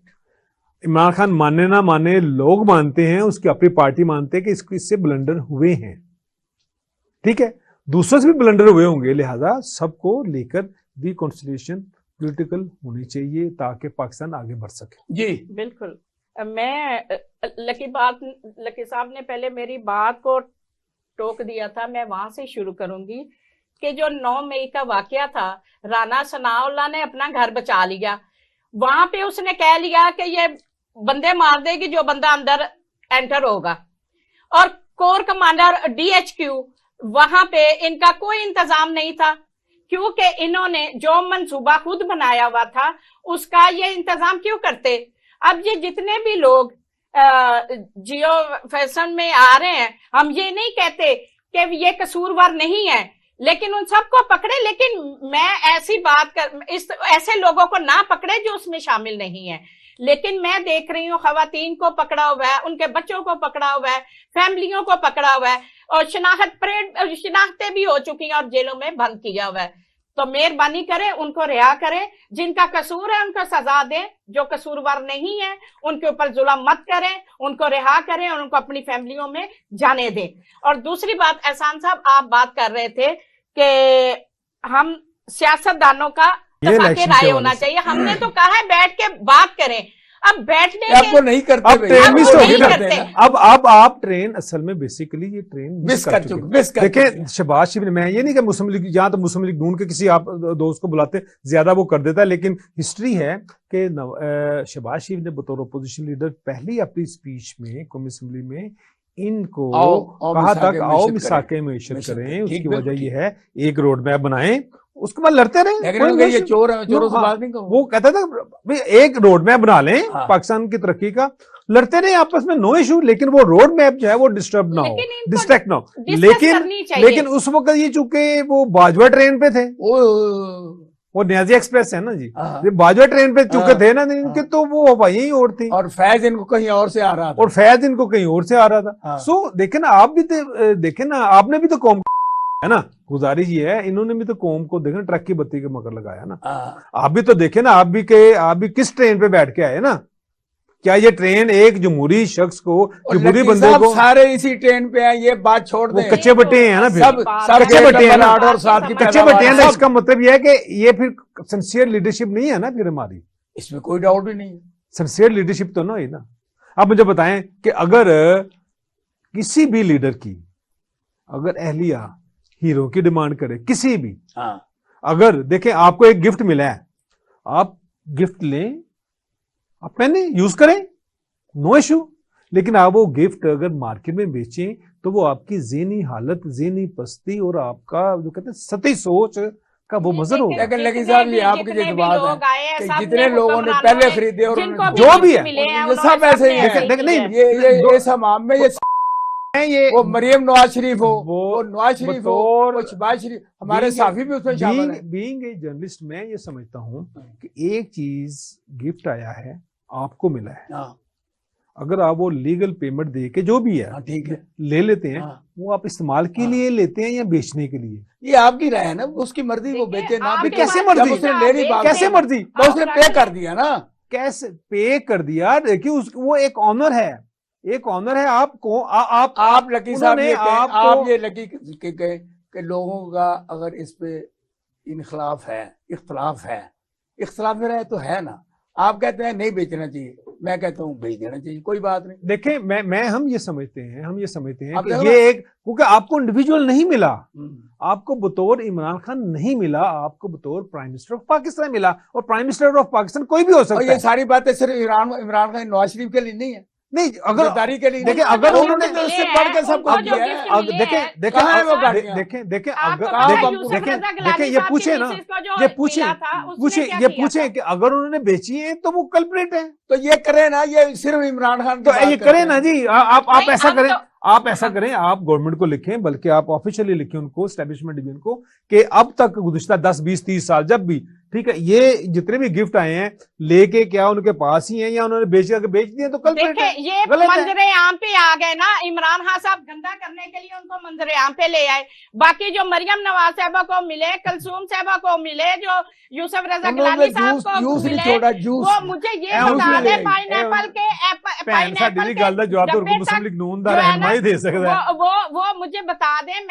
इमरान खान माने ना माने, लोग मानते हैं, उसकी अपनी पार्टी मानते हैं कि इससे ब्लंडर हुए हैं, ठीक है, दूसरों से भी ब्लंडर हुए होंगे, लिहाजा सबको लेकर रिकॉन्सिलिएशन पॉलिटिकल होनी चाहिए ताकि पाकिस्तान आगे बढ़ सके। जी बिल्कुल। मैं लकी साहब ने पहले मेरी बात को टोक दिया था, मैं वहां से शुरू करूंगी कि जो 9 मई का वाकया था, राना सनाउल्लाह ने अपना घर बचा लिया। वहां पे उसने कह लिया कि ये बंदे मार देगी जो बंदा अंदर एंटर होगा, और कोर कमांडर डीएचक्यू वहां पे इनका कोई इंतजाम नहीं था, क्योंकि इन्होंने जो मंसूबा खुद बनाया हुआ था उसका ये इंतजाम क्यों करते। अब ये जितने भी लोग जियो फैशन में आ रहे हैं, हम ये नहीं कहते कि ये कसूरवार नहीं है, लेकिन उन सबको पकड़े, लेकिन मैं ऐसी बात कर ऐसे लोगों को ना पकड़े जो उसमें शामिल नहीं है। लेकिन मैं देख रही हूँ खवातीन को पकड़ा हुआ है, उनके बच्चों को पकड़ा हुआ है, फैमिलियों को पकड़ा हुआ है, और शिनाख्तें भी हो चुकी हैं और जेलों में बंद किया हुआ है। तो मेहरबानी करें, उनको रिहा करें, जिनका कसूर है उनको सजा दें, जो कसूरवार नहीं है उनके ऊपर जुल्म मत करें, उनको रिहा करें और उनको अपनी फैमिलियों में जाने दें। और दूसरी बात, एहसान साहब आप बात कर रहे थे कि हम सियासतदानों का तफाके राय होना चाहिए, हमने तो कहा है बैठ के बात करें। अब बैठने आपको नहीं करते, अब ट्रेन मिस हो नहीं गई ना। करते। अब आप ट्रेन असल में बेसिकली ये ट्रेन मिस कर चुके हैं। देखिए शहबाज शरीफ ने, मैं ये नहीं कि मुस्लिम लीग, यहाँ तो मुस्लिम लीग ढूंढ के किसी आप दोस्त को बुलाते ज्यादा वो कर देता है, लेकिन हिस्ट्री है कि शहबाज शरीफ ने बतौर अपोजिशन लीडर पहली अपनी स्पीच में कौमी असेंबली में इनको कहा था कि आओ मिसाके मेशत करें। उसकी वजह यह है एक रोड मैप बनाएं, उसके बाद लड़ते रहे। ये चोर है, चोरों से बात नहीं करो। वो कहता था एक रोड मैप बना लें पाकिस्तान की तरक्की का, लड़ते रहे आपस में, नो इशू, लेकिन वो रोड मैप जो है वो डिस्टर्ब ना हो, डिस्ट्रैक्ट ना हो। लेकिन उस वक्त ये चूंकि वो बाजवा ट्रेन पे थे, वो न्याजी एक्सप्रेस है ना जी, ये बाजवा ट्रेन पे चूंकि थे ना इनके, तो वो वही और थी, और फैज इनको कहीं और से आ रहा था, और फैज इनको कहीं और से आ रहा था। सो देखे ना, आप भी देखे ना, आपने भी तो कौम है ना, गुजारिश ये है, इन्होंने भी तो कौम को देखे ना, ट्रक की बत्ती के मगर लगाया ना। आप भी तो देखे ना, आप भी किस ट्रेन पे बैठ के आए ना। क्या ये ट्रेन एक जमहूरी शख्स को, जमहूरी बंदे को, सारे इसी ट्रेन पे हैं, ये बात छोड़ दें, कच्चे बट्टे हैं ना, फिर सब कच्चे बट्टे हैं ना, कच्चे बट्टे हैं ना। इसका मतलब यह है कि ये फिर सिंसियर लीडरशिप नहीं है ना फिर हमारी, इसमें कोई डाउट भी नहीं है। सिंसियर लीडरशिप तो ना ही ना। आप मुझे बताएं कि अगर किसी भी लीडर की अगर अहलिया हीरो की डिमांड करे, किसी भी, अगर देखें आपको एक गिफ्ट मिला है, आप गिफ्ट लें, आप पहने, यूज करें, नो इशू, लेकिन आप वो गिफ्ट अगर मार्केट में बेचें तो वो आपकी ज़हनी हालत, ज़हनी पस्ती और आपका जो कहते हैं सतही सोच का वो मजर होगा। लेकिन लकी साहब ये आपकी जितने जो भी बात लोग आए हैं, है कि सब जितने ने लोगों ने हुक्मरानों पहले ने, खरीदे और जिनको उन्होंने- भी जो भी गिफ्ट है, मिले हैं, ये उन्होंने सब ऐसे ही सबने है। ऐसे नहीं, किया है। ये समाम में ये वो मरियम नवाज शरीफ हो, वो वो नवाज शरीफ हो, बतौर वो शहबाज शरीफ, हमारे साफी भी उसमें शामिल है। बीइंग ए जर्नलिस्ट मैं ये समझता हूँ कि एक चीज गिफ्ट आया है, आपको मिला है, हाँ अगर आप वो लीगल पेमेंट दे के जो भी है हाँ, ठीक है। ले लेते हैं, हाँ। वो आप इस्तेमाल के हाँ। लिए लेते हैं या बेचने के लिए? ये आपकी राय है ना, उसकी मर्जी, वो देखिए, बेचे ना आपके बेचे। कैसे पास मर्जी? जब उसने ले ली बात, कैसे मर्जी? तो उसने पे कर दिया ना। कैसे पे कर दिया? देखिए वो एक ऑनर है, एक ऑनर है आपको। आप लकी साहब उन्होंने ये कहें, आपको- आप ये लकी के कहें कि लोगों का अगर इस पे इख्तलाफ है, इख्तलाफ में रहे तो है ना। आप कहते हैं नहीं बेचना चाहिए, मैं कहता हूँ बेच देना चाहिए, कोई बात नहीं। देखें, मैं हम ये समझते हैं अब कि देखो ये एक, क्योंकि आपको इंडिविजुअल नहीं मिला, हम्म। आपको बतौर इमरान खान नहीं मिला, आपको बतौर प्राइम मिनिस्टर ऑफ पाकिस्तान मिला। और प्राइम मिनिस्टर ऑफ पाकिस्तान कोई भी हो और सकता ये है। सारी बातें सिर्फ इमरान खान नवाज शरीफ के लिए नहीं है, नहीं, अगर गद्दारी के लिए देखिए, नहीं। अगर उन्होंने उन्होंने तो उससे बढ़ के सब उनको कुछ जो किया गिफ्ट है। मिले देखें हैं, देखें कहाँ है वो दे- गाड़ियाँ? देखें देखें आपको अगर पता है देखें यूसुफ देखें रजा गिलानी देखें ये साहब की पूछे ना, मिसेज को जो ये मिला था, उसने पूछे क्या ये किया पूछे था? कि अगर उन्होंने बेची है तो वो कल्प्रिट है, तो ये करे ना, ये सिर्फ इमरान खान की तो बात ये करते करें हैं। ना जी। आप नहीं, ऐसा हम करें, तो- आप ऐसा करें, आप गवर्नमेंट को लिखें, बल्कि आप ऑफिशियली लिखें उनको, एस्टेब्लिशमेंट डिवीजन को, कि अब तक गुज़िश्ता 10 20 30 साल जब भी, ठीक है, ये जितने भी गिफ्ट आए हैं लेके क्या उनके पास ही हैं या उन्होंने बेच दिए तो कल्प्रिट देखिए, है, ये गलत है। मंजरे आम पे आ गए ना। इमरान खान साहब गंदा करने के लिए उनको मंजरे आम पे ले आए। बाकी जो मरियम नवाज साहबा को मिले, कलसूम साहबा को मिले, जो यूसुफ रजा उन्होंने गिलानी साहब जूस को नहीं मिले, छोड़ा, जूस वो मुझे ये जूस बता नहीं दे ले। पाइनएप्पल के भैन साडी दी गल दा जवाब तो मुस्लिम लीग नून दा जो है ना, रहनुमाई दे सकदा है। वो मुझे बता दे।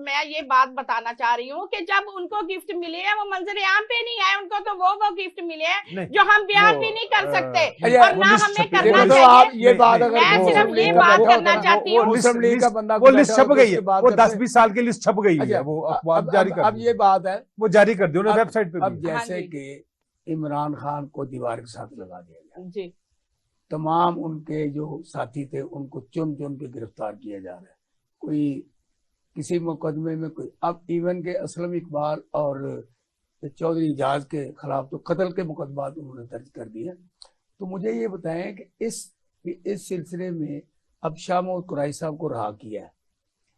मैं ये बात बताना चाह रही हूँ कि जब उनको गिफ्ट मिले हैं, वो मंजरे आम पे नहीं आए, उनको तो वो गिफ्ट मिले हैं नहीं, जो हम बयान वो, भी नहीं कर सकते अच्छा, और वो ना लिस्ट हमें छपी- करना देखो तो चाहिए। आप ये बात नहीं, अगर मैं मुस्लिम सिर्फ लीग ये का बात बैठा करना होता ना, चाहती हूँ। मुस्लिम लीग का बंदा वो लिस्ट बैठा छप होता, गई उसकी है, बात वो करते 10 20 साल की लिस्ट छप गई है, अच्छा, वो अखबार जारी कर अब दी, ये बात है, वो जारी कर दी उन्होंने अब- वेबसाइट पे अब भी। हाँ जैसे जी। कि इमरान खान को दीवार के साथ लगा दिया गया, जी, तमाम उनके जो साथी थे उनको चुन चुन के गिरफ्तार किया जा रहा है। कोई किसी मुकदमे में कोई, अब इवन के असलम इकबाल और चौधरी इजाज के खिलाफ तो कत्ल के मुकदमा उन्होंने दर्ज कर दिए। तो मुझे ये बताएं कि इस सिलसिले में अब शाह महमूद कुरैशी साहब को रहा किया है,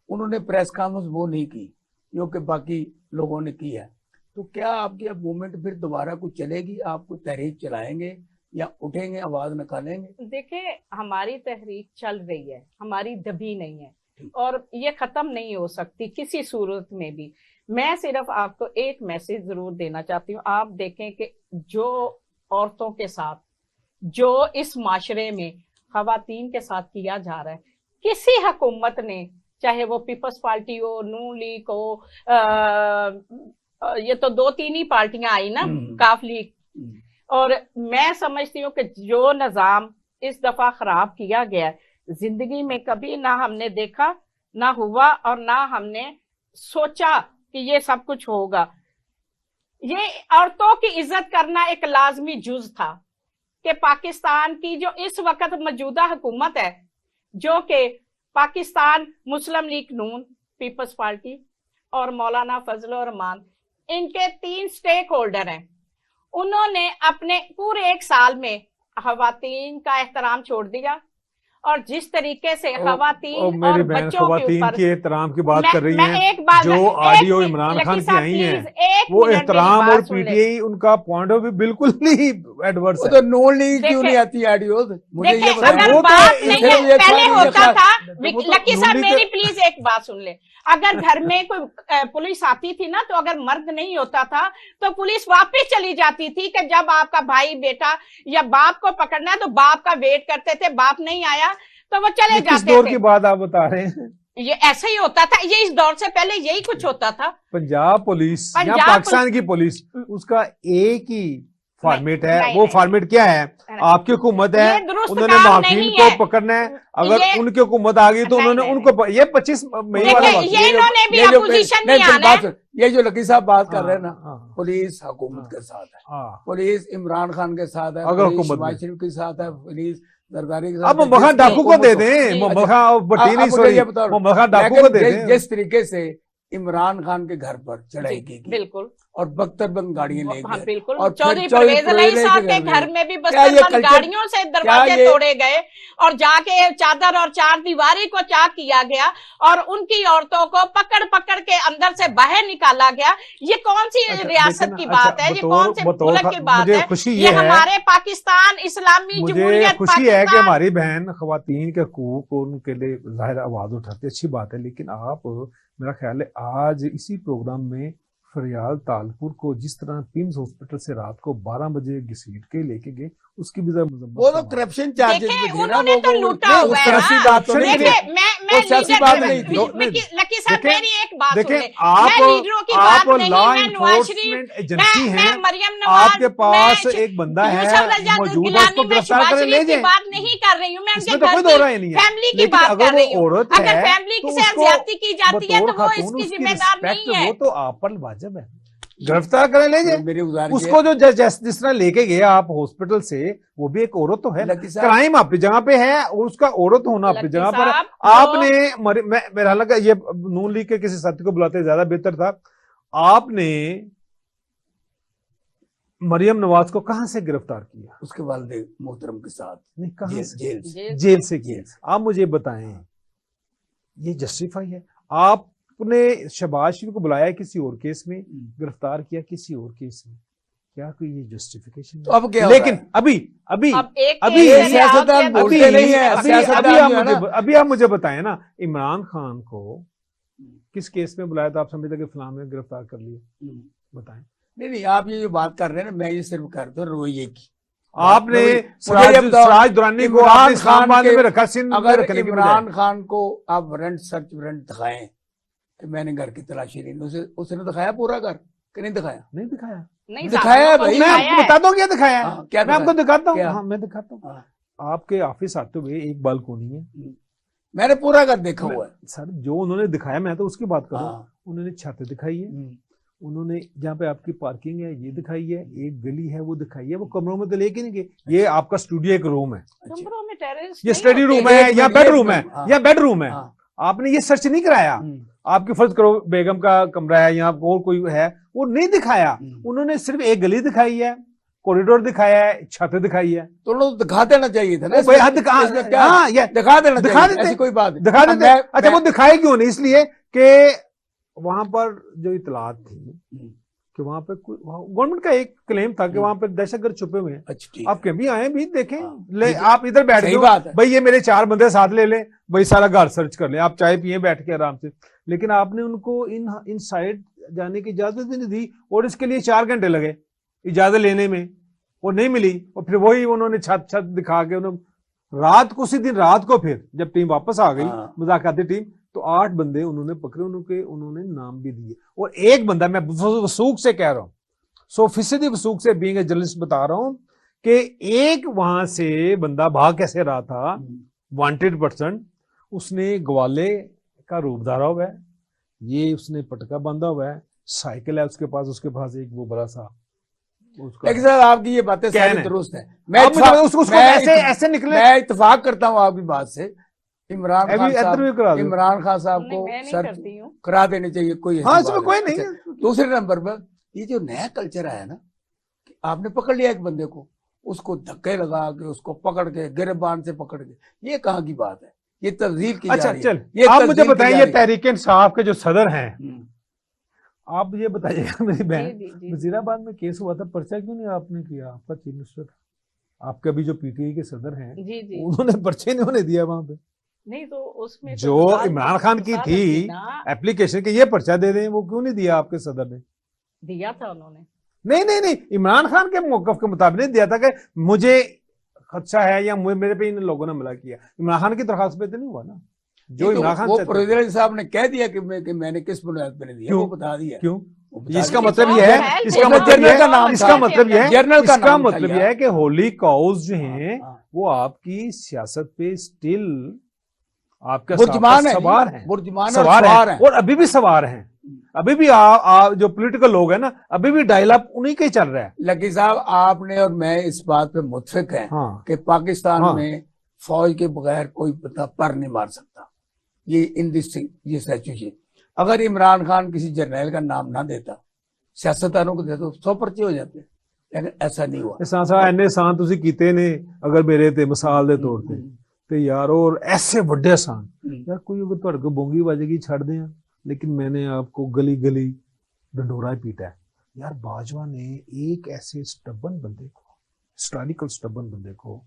उन्होंने प्रेस कॉन्फ्रेंस वो नहीं की जो कि बाकी लोगों ने की है। तो क्या आपकी अब मूवमेंट फिर दोबारा कुछ चलेगी? आप कोई तहरीक चलाएंगे या उठेंगे, आवाज निकालेंगे? देखिए, हमारी तहरीक चल रही है, हमारी दबी नहीं है और ये खत्म नहीं हो सकती किसी सूरत में भी। मैं सिर्फ आपको एक मैसेज जरूर देना चाहती हूँ। आप देखें कि जो औरतों के साथ, जो इस माशरे में खवातीन के साथ किया जा रहा है, किसी हुकूमत ने, चाहे वो पीपल्स पार्टी हो, नून लीग हो, ये तो 2-3 ही पार्टियां आई ना, काफ लीग, और मैं समझती हूँ कि जो निजाम इस दफा खराब किया गया, जिंदगी में कभी ना हमने देखा, ना हुआ और ना हमने सोचा कि ये सब कुछ होगा। ये औरतों की इज्जत करना एक लाजमी जुज था कि पाकिस्तान की जो इस वक्त मौजूदा हुकूमत है, जो कि पाकिस्तान मुस्लिम लीग नून, पीपल्स पार्टी और मौलाना फजल रहमान, इनके 3 स्टेक होल्डर हैं। उन्होंने अपने पूरे 1 साल में खवातीन का एहतराम छोड़ दिया और जिस तरीके से खवातीन और मेरी बहन बच्चों के खवातीन ऊपर, के एहतराम की बात कर रही मैं हैं, एक बात, जो एक audio minute, Imran lucky Khan की साहब, आई प्लीज, हैं, एक वो मिनट एहतराम मेरी और बात सुन ले। पीटीआई उनका पॉइंट ऑफ व्यू बिल्कुल नहीं एडवर्स है। तो नून लीग क्यों देखे- नहीं आती ऑडियो? मुझे ये देखिए, बताएं। अगर वो तो बात इसे नहीं ये है, पहले सारी होता ये था, वो तो लकी साहब नून लीग मेरी प्लीज एक बात सुन ले। अगर घर में कोई पुलिस आती थी ना, तो अगर मर्द नहीं होता था तो पुलिस वापस चली जाती थी कि जब आपका भाई बेटा या बाप को पकड़ना है तो बाप का वेट करते थे, बाप नहीं आया तो वो चले ये किस जाते दौर थे। की बात आप बता रहे हैं? ये ऐसा ही होता था, ये इस दौर से पहले यही कुछ होता था। पंजाब पुलिस या पंजाब पाकिस्तान की पुलिस, उसका एक ही फॉर्मेट है। नहीं, वो नहीं, फॉर्मेट क्या है? नहीं। आपकी हुकूमत है, ये दुरुस्त उन्होंने काम माफिन नहीं को है। पकड़ना है, अगर ये- उनकी हुकूमत आ गई तो नहीं, उन्होंने नहीं, उनको ये 25 मई वाला देखिए, बात ये इन्होंने भी ये जो- अपोजिशन नहीं, में फिर आना बात है। सुन, ये जो लकी साहब बात कर रहे हैं ना, हाँ, पुलिस हुकूमत के साथ है, हाँ। पुलिस इमरान खान के साथ है, अगर पुलिस हुकूमत शहबाज में। शरीफ के साथ है, पुलिस जरदारी के साथ अब है, मोहम्मद जिस डाकू को हुकूमत दे हो। दें, जी। मोहम्मद भट्टी अब नहीं, मुझे सॉरी, ये बताओ, मोहम्मद डाकू लेकिन को दे दें। जिस तरीके से इमरान खान के घर पर चढ़ाई की गई बिल्कुल, और बख्तरबंद गाड़ियां ले हाँ गए। बिल्कुल, और चौधरी फिर चौधरी परवेज अली परवेज साहब के के घर में भी बख्तरबंद गाड़ियों से दरवाजे ये- तोड़े गए और जाके चादर और चार दीवारी को क्या किया गया और उनकी औरतों को पकड़ पकड़ के अंदर से बाहर निकाला गया। ये कौन सी रियासत की बात है? ये कौन से मुल्क की बात है? खुशी ये हमारे पाकिस्तान इस्लामी मुझे जमहूरियत खुशी है कि पाकिस्तान। हमारी बहन खवातीन के हकूक को उनके लिए जाहिर आवाज उठाती है, अच्छी बात है। लेकिन आप, मेरा ख्याल है आज इसी प्रोग्राम में फरियाल तालपुर को जिस तरह पिम्स हॉस्पिटल से रात को 12 बजे घसीट के लेके गए, उसकी भी वो तो करप्शन चार्जेस देखे, भी थे ना, उन्होंने तो लूटा नहीं, हुआ उस है तरह की ना। बात तो नहीं देखिए, थी। मैं वो सियासी लीडर- बात नहीं थी। लकी साहब देखें- मेरी एक बात देखें, सुने। आप मैं लीडरों की बात नहीं, लॉ मैं नवाज शरीफ, इन्फोर्समेंट एजेंसी मैं हैं, मरियम नवाज, आपके पास मैं एक बंदा है यूसुफ रजा मौजूद है, गिलानी, उसको मैं गिरफ्तार शहबाज कर ले शरीफ की जाएं। बात नहीं कर रही हूँ, मैं उनके इसमें तो कोई घर दो राय नहीं है। फैमिली की लेकिन बात अगर कर रही वो हूँ। औरत अगर है फैमिली तो से उसको ज्यादती की जाती है बतौर तो वो खातून इसकी उसकी जिम्मेदार रिस्पेक्ट नहीं है। वो तो आप पर वाजिब है, गिरफ्तार करें ले जाए। मेरी गुजारिश उसको जो जिस तरह लेके गए आप हॉस्पिटल से, वो भी एक औरत तो है। लकी साहब- क्राइम अपनी जगह पे है और उसका औरत होना अपनी लकी जगह पर है। साहब, आपने मेरा लगा ये नून लीग के किसी साथी को बुलाते ज्यादा बेहतर था। आपने मरियम नवाज को कहां से गिरफ्तार किया? उसके वालिद मोहतरम के साथ नहीं, कहां जेल से? जेल से। जेल से किया। आप मुझे बताएं, ये जस्टिफाई है? आपने शहबाज शरीफ को बुलाया किसी और केस में, गिरफ्तार किया किसी और केस में, क्या कोई ये जस्टिफिकेशन? तो अब क्या हो रहा लेकिन है? अभी अब एक अभी केस ये में सियासतदान आप- बोलते अभी नहीं है, अभी सियासतदान अभी आप जो है ना। अभी आप मुझे बताएं ना, इमरान खान को किस केस में बुलाया था? आप समझते कि फलां ने गिरफ्तार कर लिया, बताएं। नहीं नहीं, आप ये जो बात कर रहे हैं ना, मैं ये सिर्फ कर दो रोइए की। आपने मुझे ये बताओ, सिराज दुरानी को इमरान आपने इस्लामाबाद खान के- में रखा, सिंध में अगर रखने की इमरान खान को आप वारंट सर्च वारंट दिखाएं कि मैंने घर की तलाशी ली, उसने दिखाया पूरा घर कि नहीं दिखाया? नहीं दिखाया। नहीं दिखाया है साहब, भाई। मैं दिखाया आपको है। बता दूं क्या दिखाया है? हाँ, क्या मैं आपको दिखाता हूँ। क्या? हाँ, मैं दिखाता हूँ। हाँ, आपके ऑफिस आते हुए एक बालकोनी है, मैंने पूरा घर देखा हुआ है। सर जो उन्होंने दिखाया, मैं तो उसकी बात करूँ। हाँ, उन्होंने छत दिखाई है, हम्म, उन्होंने जहाँ पे आपकी पार्किंग है ये दिखाई है, एक गली है वो दिखाई है। वो कमरों में तो लेके नहीं गए। ये आपका स्टूडियो एक रूम है, अच्छा। कमरों में टेररिस्ट ये नहीं स्टडी होते। रूम है एक या मिनट, बेडरूम है हाँ। या बेडरूम है। हाँ, आपने ये सर्च नहीं कराया। हम्म, आपकी फर्ज करो बेगम का कमरा है या और कोई है, वो नहीं दिखाया। हम्म। उन्होंने सिर्फ एक गली दिखाई है, कॉरिडोर दिखाया है, छत दिखाई है। तो उन्होंने दिखा देना चाहिए था ना। वो भाई इसमें- हद कहाँ- इसमें क्या हाँ, ये दिखा देना दिखा चाहिए, देते। ऐसी कोई बात नहीं। दिखा अब देते। मैं- अच्छा, वो मैं- दिखाए क्यों नहीं? इसलिए कि वहां पर जो इतलात थी हम्म, कि वहां पर गवर्नमेंट का एक क्लेम था कि वहां पर दहशतगर्द छुपे हुए हैं। अच्छा ठीक आप कभी आए भी देखें, हाँ, ले ठीक है। आप इधर बैठ सही जाओ, बात है। भाई ये मेरे 4 बंदे साथ ले लें, भाई सारा घर सर्च कर लें, आप चाय पिए बैठ के आराम से। लेकिन आपने उनको इन साइड जाने की इजाजत भी नहीं दी और इसके लिए 4 घंटे लगे इजाजत लेने में, वो नहीं मिली। और फिर वही उन्होंने छत दिखा के उन्होंने रात को, उसी दिन रात को फिर जब टीम वापस आ गई, हाँ। मुज़ाकराती टीम, तो 8 बंदे उन्होंने पकड़े, उन्होंने नाम भी दिए। और एक बंदा, मैं वसूख से कह रहा हूं, 100% वसूख से, बीइंग ए जर्नलिस्ट बता रहा हूं कि एक वहां से बंदा भाग कैसे रहा था, वांटेड पर्सन, उसने ग्वाले का रूप धारा हुआ है, ये उसने पटका बांधा हुआ है, साइकिल है उसके पास एक वो बड़ा सा उसका। लेकिन सर आपकी ये बातें क्या सारी है? दुरुस्त है। आप मुझे बताओ, उसको ऐसे निकले। मैं इत्तेफाक करता हूँ आपकी बात से। इमरान खान अभी इधर भी करा साहब, दो। इमरान खान साहब नहीं, को मैं नहीं सर्च करती हूँ। करा देनी चाहिए, कोई ऐसी हाँ, बात इसमें कोई नहीं अच्छा, है। दूसरे नंबर पर ये जो नया कल्चर आया ना, कि आपने पकड़ लिया एक बंदे को, उसको धक्के लगा के, उसको पकड़ के गिरबान से पकड़ के, ये कहाँ की बात है? ये तब्दील की जा अच्छा, रही है। चल, ये आप तब्दील मुझे की बताएं, जा ये रही है। तहरीक इंसाफ के जो सदर हैं, हम्म, आप ये बताइएगा मेरी बहन, जी, जी, जी। वजीराबाद में केस हुआ था, पर्चा क्यों नहीं आपने किया? आपका चीफ मिनिस्टर था, आपके अभी जो पीटीआई के सदर हैं, जी जी उन्होंने पर्चे नहीं होने दिया वहां पे। नहीं तो उसमें तो जो वकालत- इमरान खान की वकालत थी ना, एप्लीकेशन के, ये पर्चा दे दें, वो क्यों नहीं दिया आपके सदर ने? दिया था उन्होंने। नहीं, इमरान खान के मौकफ के मुताबिक नहीं दिया था कि मुझे खदशा है या मेरे पे इन लोगों ने हमला किया। इमरान खान की दरखास्त पे तो नहीं हुआ ना, जो इमरान खान वो चाहते थे। प्रेसिडेंट साहब ने कह दिया कि मैंने किस बुनियाद पर नहीं दिया, क्यों? वो बता दिया। क्यों? वो बता इसका दिया। मतलब ये है, है, इसका जनरल मतलब ये का नाम है, था। इसका मतलब ये है, जनरल का इसका नाम था मतलब यार। ये है कि होली काउज जो हैं हाँ, वो आपकी सियासत पे स्टिल आपका बुर्जुमान है, सवार हैं, बुर्जुमान और सवार सवार हैं, हैं। और अभी भी सवार हैं। अभी भी जो पॉलिटिकल लोग हैं ना, अभी भी डायलॉग उन्हीं का ही चल रहा है। लकी साहब, आपने और मैं इस बात पे मुत्फिक हैं हाँ, कि पाकिस्तान हाँ। में फौज के बगैर कोई बंदा पर नहीं मार सकता। ये इन दिस ये सिचुएशन, अगर इमरान खान किसी जर्नैल का नाम ना देता, सियासतदानों को दे दो 100 पर्चे हो जाते हैं, लेकिन ऐसा नहीं हुआ। एहसान साहब इन्ने एहसान तुसी कीते ने अगर मेरे ते मिसाल दे तौर ते यार, और ऐसे बड़े एहसान यार कोई अगर तुहाडे को बोंगी बजेगी छड़ दें, लेकिन मैंने आपको गली गली डंडोरा पीटा है यार। बाजवा ने एक ऐसे स्टबन बंदे को, हिस्टोरिकल स्टबन बंदे को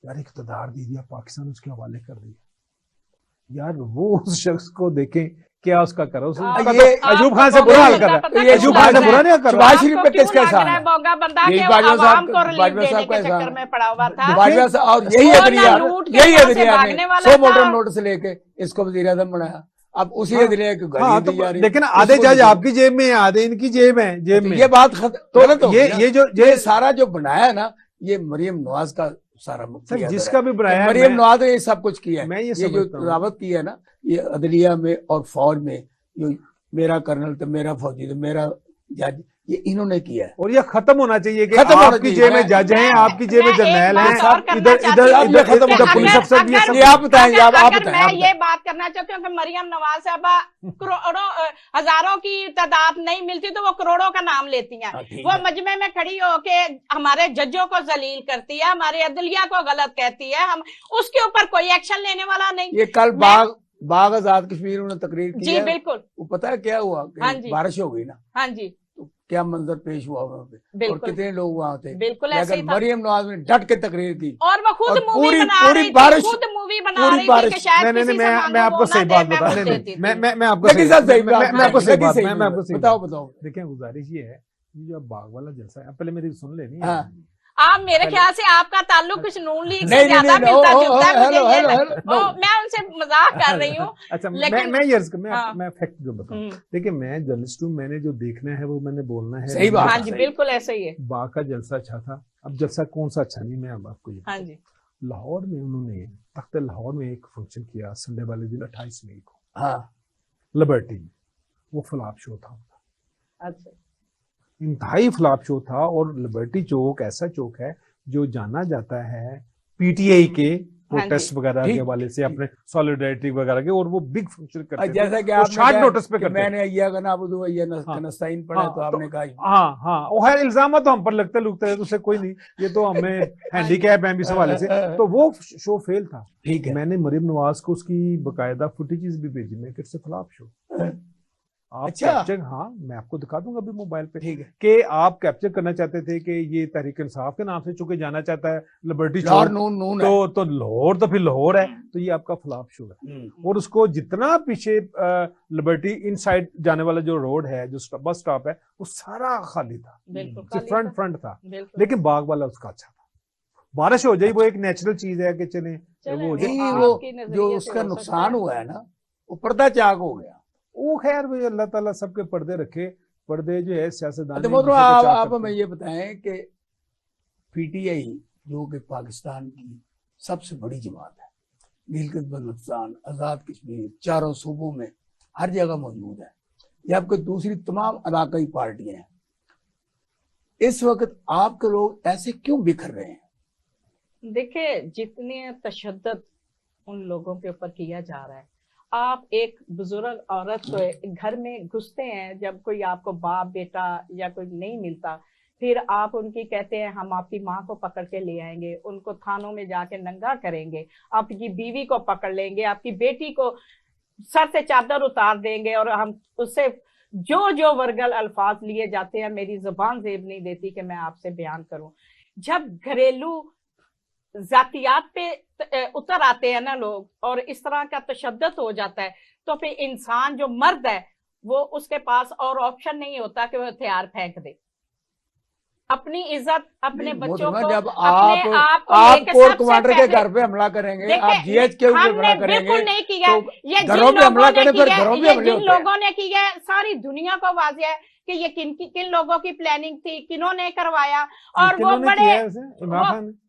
यार इक़्तिदार दे दिया, पाकिस्तान उसके हवाले कर दिया यार। वो उस शख्स को देखें क्या उसका करो, अयूब खान से बुरा हाल कर रहा है, अयूब खान से बुरा नहीं कर रहा। शरीफ पे किसका एहसान है? बोंगा बंदा के बाजवा आवाम को साहब रिलीफ का देने के एहसान चक्कर में पड़ा हुआ था। बाजवा साहब और यही अदलिया ने 100 मोटर नोटिस लेके इसको वज़ीर आज़म बनाया। अब उसी अदलिया को गाली दी जा रही है। लेकिन आधे जज आपकी जेब में, आधे इनकी जेब में। ये बात गलत हो गई। ये सारा जो बनाया ना, ये मरियम नवाज का सारा सर जिसका भी बनाया मरियम नवाज ने ये सब कुछ किया है। मैं ये जो रावत किया है ना, ये अदलिया में और फौज में, ये मेरा कर्नल तो मेरा फौजी तो मेरा जज, ये इन्होंने किया है। और ये खत्म होना चाहिए कि आपकी जेब में जज हैं, आपकी जेब में जर्नैल हैं, इधर पुलिस अफसर भी हैं। आप बताएं, आप बताएं। मैं ये बात करना चाहती हूँ कि मरियम नवाज साहबा करोड़ों हजारों की तादाद नहीं मिलती तो वो करोड़ों का नाम लेती हैं। वो मजमे में खड़ी होके हमारे जजों को जलील करती है, हमारे अदलिया को गलत कहती है, हम उसके ऊपर कोई एक्शन लेने वाला नहीं। ये कल बाग आजाद कश्मीर उन्होंने तकरीर की। जी बिल्कुल। वो पता है क्या हुआ? बारिश हो गई ना। हाँ जी। तो क्या मंजर पेश हुआ वहाँ पे, और कितने लोग वहाँ थे। बिल्कुल ऐसे ही था। मरियम नवाज ने डट के तकरीर की और वो खुद मूवी बना रही थी, खुद मूवी बना रही थी कि शायद किसी से मांगो मैं आपको सही बात बता मैं आपको सही बात बताओ। देखिए गुजारिश ये है, जो बाग वाला जलसा है, पहले मेरी सुन लेनी। आप मेरे ख्याल से आपका ताल्लुक कुछ नून लीग से ज्यादा मिलता जुलता है, मुझे ये मैं उनसे मजाक कर रही हूँ। अच्छा मैं फैक्ट जो बताऊं, देखिए मैं जर्नलिस्ट हूँ, मैंने जो देखना है वो मैंने बोलना है। सही बात। हाँ जी बिल्कुल ऐसा ही है। बाग का जलसा अच्छा था। अब जलसा कौन सा अच्छा नहीं, मैं अब आपको ये हाँ जी। लाहौर में उन्होंने तख्त लाहौर में एक फंक्शन किया संडे वाले दिन 28 मई को। हाँ लिबर्टी में वो फ्लॉप शो था। अच्छा। इंतहाई फ्लॉप शो था। और लिबर्टी चौक ऐसा चौक है जो जाना जाता है पीटीआई के प्रोटेस्ट वगैरह के हवाले से, अपने सॉलिडेरिटी वगैरह के, और वो बिग फंक्शन करते हैं। जैसा कि आप शॉर्ट नोटिस पे करते मैंने अय्या का नाबुदु अय्या नस्ताइन पढ़ा तो आपने कहा हाँ वो है इल्जाम तो हम पर लगते लुकते हैं, उससे कोई नहीं, ये तो हमें हैंडीकैप है इस हवाले से। तो वो शो फेल था। ठीक है। मैंने मरियम नवाज को उसकी बकायदा फुटेजेस भी भेजी, मैं कि फ्लॉप शो आप कैप्चर, हाँ मैं आपको दिखा दूंगा अभी मोबाइल पे। ठीक है कि आप कैप्चर करना चाहते थे कि ये तहरीक इंसाफ के नाम से चूंकि जाना चाहता है लिबर्टी चौक, तो लाहौर तो फिर लाहौर है, तो ये आपका फ्लॉप शो है। और उसको जितना पीछे लिबर्टी इनसाइड जाने वाला जो रोड है, जो बस स्टॉप है, वो सारा खाली था, फ्रंट था। लेकिन बाग वाला उसका अच्छा था। बारिश हो जाए वो एक नेचुरल चीज है कि चले वो जो उसका नुकसान हुआ है ना, वो पर्दा चाक हो गया। वो खैर भाई अल्लाह ताला सबके पर्दे रखे। पर्दे जो है सियासतदान। आप हमें ये बताएं कि पीटीआई जो कि पाकिस्तान की सबसे बड़ी जमात है, गिलगित बल्तिस्तान, आज़ाद कश्मीर, चारों सूबों में हर जगह मौजूद है, ये आपके दूसरी तमाम इलाकाई पार्टियां हैं। इस वक्त आपके लोग ऐसे क्यों बिखर रहे हैं? देखिए जितने तशद्दुद उन लोगों के ऊपर किया जा रहा है, आप एक बुजुर्ग औरत को घर में घुसते हैं, जब कोई आपको बाप बेटा या कोई नहीं मिलता, फिर आप उनकी कहते हैं हम आपकी माँ को पकड़ के ले आएंगे, उनको थानों में जाके नंगा करेंगे, आपकी बीवी को पकड़ लेंगे, आपकी बेटी को सर से चादर उतार देंगे, और हम उससे जो वर्गल अल्फाज लिए जाते हैं, मेरी जुबान जेब नहीं देती कि मैं आपसे बयान करूं। जब घरेलू जातियात पे उतर आते हैं ना लोग, और इस तरह का तशद्दुद हो जाता है, तो फिर इंसान जो मर्द है वो उसके पास और ऑप्शन नहीं होता कि वो हथियार फेंक दे। अपनी इज्जत, अपने बच्चों को, जब आप कोर कमांडर के घर पे हमला करेंगे, आप जीएच के ऊपर हमला करेंगे, बिल्कुल नहीं किया। ये घरों पे हमला करें, फिर घरों पे हमले होते हैं। लोगों ने की है, सारी दुनिया को वाज़ेह है कि ये किन लोगों की प्लानिंग थी, किन्होंने करवाया। और वो बड़े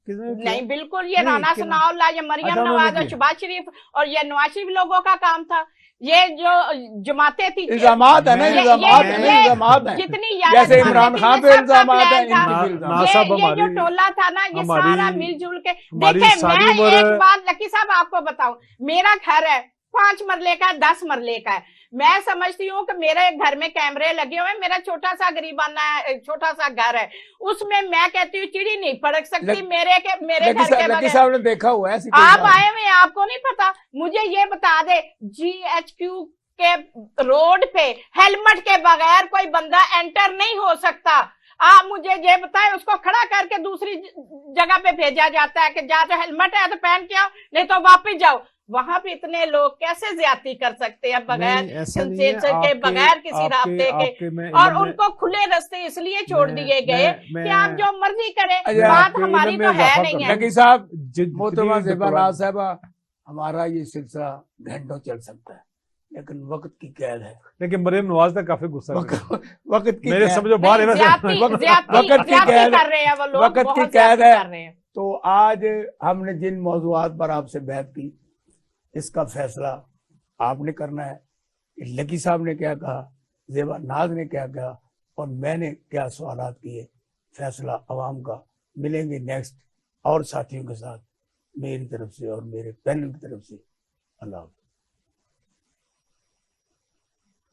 नहीं, बिल्कुल ये राना सनाउल्लाह, ये मरियम नवाज और शहबाज शरीफ और ये नवाज शरीफ लोगों का काम था। ये जो जमाते थी, इल्जामात है ना, इल्जामात है, जितनी जैसे इमरान खान पे इल्जामात है, ये जो टोला था ना, ये सारा मिलजुल के। देखिए मैं एक बात लकी साहब आपको बताऊं, मेरा घर है 5 मरले का है, 10 मरले का है, मैं समझती हूँ कि मेरे घर में कैमरे लगे हुए हैं, मेरा छोटा सा गरीबाना छोटा सा घर है, उसमें मैं कहती हूँ चिड़ी नहीं फड़क सकती मेरे घर के बगैर। साहब ने देखा हुआ है ऐसी आप आए हुए हैं, आपको नहीं पता? मुझे ये बता दे, GHQ के रोड पे हेलमेट के बगैर कोई बंदा एंटर नहीं हो सकता। आप मुझे ये बताएं, उसको खड़ा करके दूसरी जगह पे भेजा जाता है कि जा तो हेलमेट है तो पहन के आओ, नहीं तो वापस जाओ। वहां पे इतने लोग कैसे ज्यादति कर सकते हैं बगैर कंसेंसर के, बगैर किसी रास्ते के? और उनको खुले रास्ते इसलिए छोड़ दिए गए कि आप जो मर्जी करें, बात हमारी तो है नहीं है। साहब, मोहतरमा ज़ेबा साहबा, हमारा ये सिलसिला घंटों चल सकता है, लेकिन वक्त की कैद है। लेकिन मरियम नवाज तक काफी गुस्सा वक्त की मेरे समझो बाहर वक्त की कैद कर रहे हैं वो लोग, वक्त की कैद है। तो आज हमने जिन मौजूआत पर आपसे बात की, इसका फैसला आपने करना है। लकी साहब ने क्या कहा, ज़ेबा नाज ने क्या कहा, और मैंने क्या सवालात किए, फैसला अवाम का। मिलेंगे नेक्स्ट और साथियों के साथ, मेरी तरफ से और मेरे पैनल की तरफ से। अल्लाह।